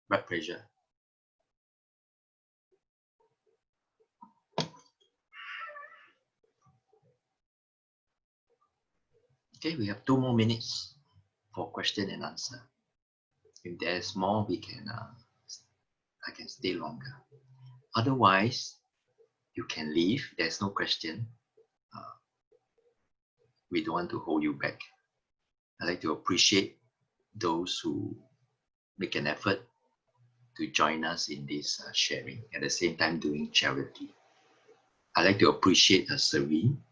blood pressure. Okay, we have 2 more minutes for question and answer. If there's more, we can I can stay longer. Otherwise, you can leave. There's no question. We don't want to hold you back. I'd like to appreciate those who make an effort to join us in this sharing, at the same time doing charity. I'd like to appreciate Serene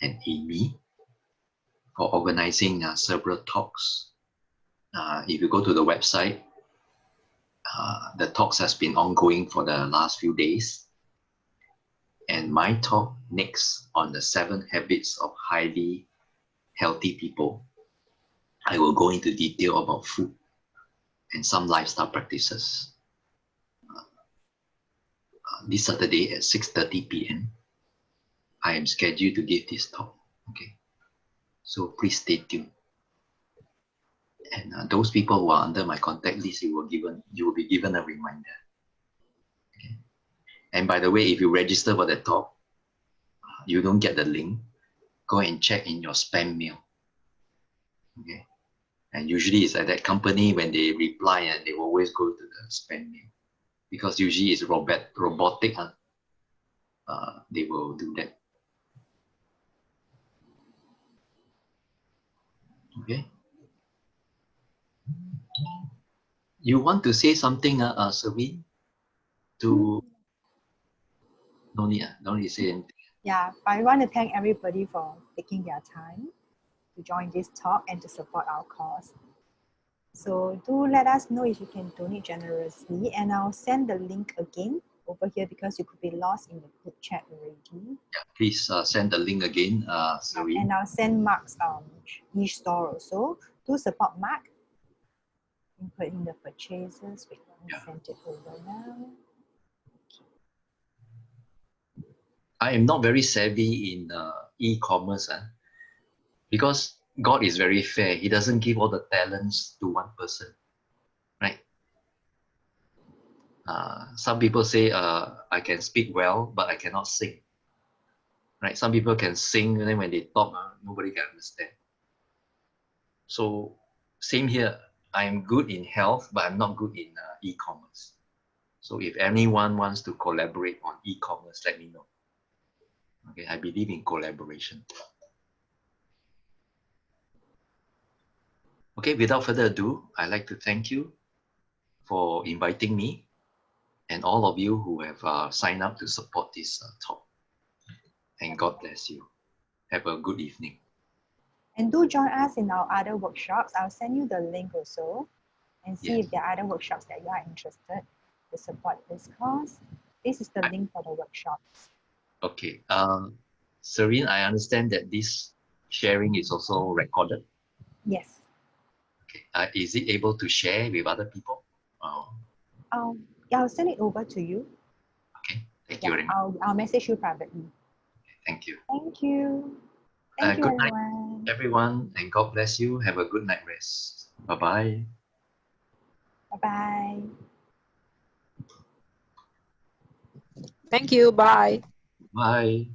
and Amy for organizing several talks. If you go to the website, the talks has been ongoing for the last few days. And my talk next on the 7 habits of highly healthy people, I will go into detail about food and some lifestyle practices. This Saturday at 6:30 p.m. I am scheduled to give this talk. Okay, so please stay tuned. And those people who are under my contact list, you will be given a reminder. Okay. And by the way, if you register for the talk, you don't get the link, go and check in your spam mail. Okay. And usually it's at that company when they reply and they always go to the spam mail because usually it's robotic. They will do that. Okay. You want to say something, Serene? No need to say anything. Yeah, I want to thank everybody for taking their time to join this talk and to support our cause. So do let us know if you can donate generously, and I'll send the link again over here because you could be lost in the group chat already. Yeah, please send the link again, Serene. And I'll send Mark's e-store also. Do support Mark. Input in the purchases. Wait, let me send it over now. I am not very savvy in e-commerce because God is very fair. He doesn't give all the talents to one person, right? Some people say I can speak well, but I cannot sing, right? Some people can sing, and then when they talk, nobody can understand. So same here. I'm good in health, but I'm not good in e-commerce. So if anyone wants to collaborate on e-commerce, let me know. Okay, I believe in collaboration. Okay, without further ado, I'd like to thank you for inviting me and all of you who have signed up to support this talk. And God bless you. Have a good evening. And do join us in our other workshops. I'll send you the link also and see Yes. if there are other workshops that you are interested to support this cause. This is the link for the workshops. Okay. Serene, I understand that this sharing is also recorded. Yes. Okay. Is it able to share with other people? Yeah, I'll send it over to you. Okay. Thank you very much. I'll message you privately. Thank you. Thank you. Thank you, Good everyone. night, everyone, and God bless you. Have a good night rest. Bye-bye. Bye-bye. Thank you. Bye. Bye.